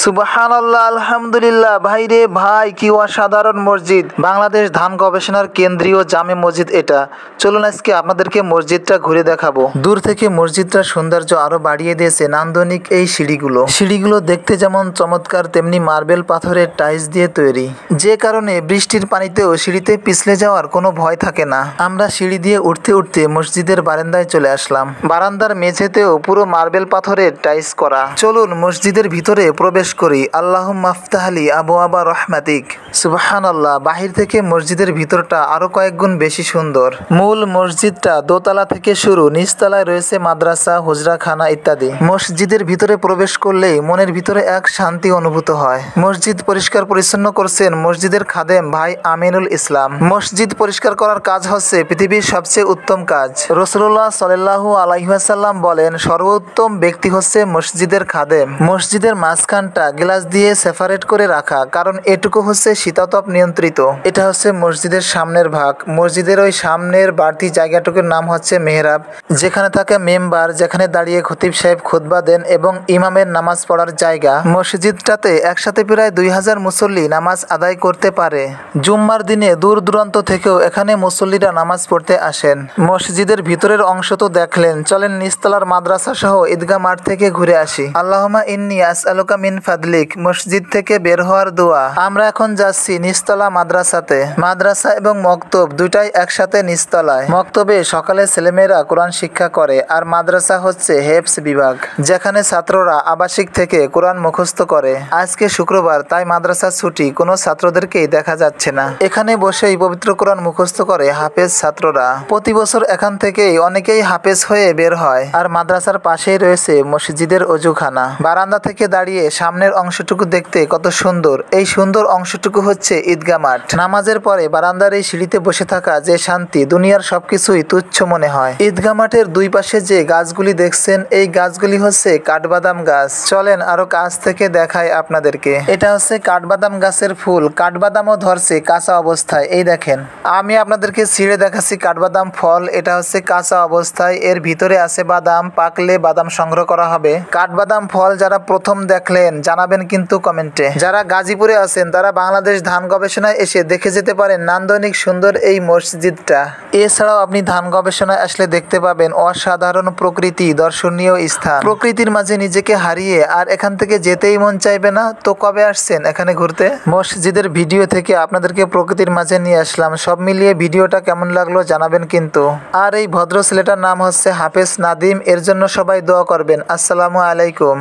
সুবহানাল্লাহ, আলহামদুলিল্লাহ। ভাই রে ভাই, কি অসাধারণ মসজিদ! বাংলাদেশ ধান গবেষণার কেন্দ্রীয় জামে মসজিদ এটা। চলুন আজকে আপনাদেরকে মসজিদটা ঘুরে দেখাবো। দূর থেকে মসজিদটার সৌন্দর্য আরো বাড়িয়ে দিয়েছে নান্দনিক এই সিঁড়িগুলো দেখতে যেমন চমৎকার, তেমনি মার্বেল পাথরের টাইলস দিয়ে তৈরি, যে কারণে বৃষ্টির পানিতেও সিঁড়িতে পিছলে যাওয়ার কোনো ভয় থাকে না। আমরা সিঁড়ি দিয়ে উঠতে উঠতে মসজিদের বারান্দায় চলে আসলাম। বারান্দার মেঝেতেও পুরো মার্বেল পাথরের টাইলস করা। চলুন মসজিদের ভিতরে প্রবেশ করি। আল্লাহুম্মা আফতাহলি আবওয়াবা রহমাতিক। সুবহানাল্লাহ। বাহির থেকে মসজিদের ভিতরটা আরো কয়েক গুণ বেশি সুন্দর। মূল মসজিদটা দোতলা থেকে শুরু, নিচতলায় রয়েছে মাদ্রাসা, হুজরাখানা ইত্যাদি। মসজিদের ভিতরে প্রবেশ করলেই মনের ভিতরে এক শান্তি অনুভূত হয়। মসজিদ পরিষ্কার পরিচ্ছন্ন করছেন মসজিদের খাদেম ভাই আমিনুল ইসলাম। মসজিদ পরিষ্কার করার কাজ হচ্ছে পৃথিবীর সবচেয়ে উত্তম কাজ। রাসূলুল্লাহ সাল্লাল্লাহু আলাইহি ওয়াসাল্লাম বলেন, সর্বোত্তম ব্যক্তি হচ্ছে মসজিদের খাদেম। মসজিদের মাঝখানটা গ্লাস দিয়ে সেপারেট করে রাখা, কারণ এটুকু হচ্ছে শীতাতপ নিয়ন্ত্রিত। এটা হচ্ছে মসজিদের সামনের ভাগ। মসজিদের ওই সামনের বাড়তি জায়গাটুকুর নাম হচ্ছে মেহরাব, যেখানে থাকে মেম্বার, যেখানে দাঁড়িয়ে খতিব সাহেব খুতবা দেন এবং ইমামের নামাজ পড়ার জায়গা। মসজিদটাতে একসাথে প্রায় 2000 মুসল্লি নামাজ আদায় করতে পারে। জুম্মার দিনে দূর দূরান্ত থেকেও এখানে মুসল্লিরা নামাজ পড়তে আসেন। মসজিদের ভিতরের অংশ তো দেখলেন, চলেন নিচতলার মাদ্রাসা সহ ঈদগাহ মাঠ থেকে ঘুরে আসি। আল্লাহুম্মা ইন্নী আসআলুকা মিন ফাদলিক, মসজিদ থেকে বের হওয়ার দোয়া। আমরা এখন যাচ্ছি নিচতলা মাদ্রাসাতে। মাদ্রাসা এবং মক্তব দুইটাই একসাথে নিচতলায়। মক্তবে সকালে ছেলেমেয়েরা কোরআন শিক্ষা করে, আর মাদ্রাসা হচ্ছে হেফজ বিভাগ, যেখানে ছাত্ররা আবাসিক থেকে কোরআন মুখস্থ করে। আজকে শুক্রবার, তাই মাদ্রাসা ছুটি, কোনো ছাত্রদেরকেই দেখা যাচ্ছে না। এখানে বসেই পবিত্র কোরআন মুখস্থ করে হাফেজ ছাত্ররা। প্রতি বছর এখান থেকেই অনেকেই হাফেজ হয়ে বের হয়। আর মাদ্রাসার পাশেই রয়েছে মসজিদের অজুখানা। বারান্দা থেকে দাঁড়িয়ে সামনের অংশটুকু দেখতে কত সুন্দর। এই সুন্দর অংশটুকু হচ্ছে ঈদগাহ মাঠ। নামাজের পরে বারান্দার এই সিঁড়িতে বসে থাকা যে শান্তি, দুনিয়ার সবকিছুই তুচ্ছ মনে হয়। ঈদগাহ মাঠের দুই পাশে যে গাছগুলি দেখছেন, এই গাছগুলি হচ্ছে কাঠবাদাম গাছ। চলেন আরো কাছ থেকে দেখাই আপনাদেরকে। এটা হচ্ছে কাঠবাদাম গাছের ফুল। কাঠবাদামও ধরছে কাঁচা অবস্থায়, এই দেখেন। আমি আপনাদেরকে ছিঁড়ে দেখাচ্ছি কাঠবাদাম ফল। এটা হচ্ছে কাঁচা অবস্থায়, এর ভিতরে আছে বাদাম, পাকলে বাদাম সংগ্রহ করা হবে। কাঠবাদাম ফল যারা প্রথম দেখলেন জানাবেন কিন্তু কমেন্টে। যারা গাজীপুরে আছেন তারা বাংলাদেশ ধান গবেষণায় এসে দেখে যেতে পারেন নান্দনিক সুন্দর এই মসজিদটা। এছাড়াও আপনি ধান গবেষণায় আসলে দেখতে পাবেন অসাধারণ প্রকৃতি, দর্শনীয় স্থান। প্রকৃতির মাঝে নিজেকে হারিয়ে আর এখান থেকে যেতেই মন চাইবে না। তো কবে আসছেন এখানে ঘুরতে? মসজিদের ভিডিও থেকে আপনাদেরকে প্রকৃতির মাঝে নিয়ে আসলাম। সব মিলিয়ে ভিডিওটা কেমন লাগলো জানাবেন কিন্তু। আর এই ভদ্র ছেলেটার নাম হচ্ছে হাফেজ নাদিম। এর জন্য সবাই দোয়া করবেন। আসসালামু আলাইকুম।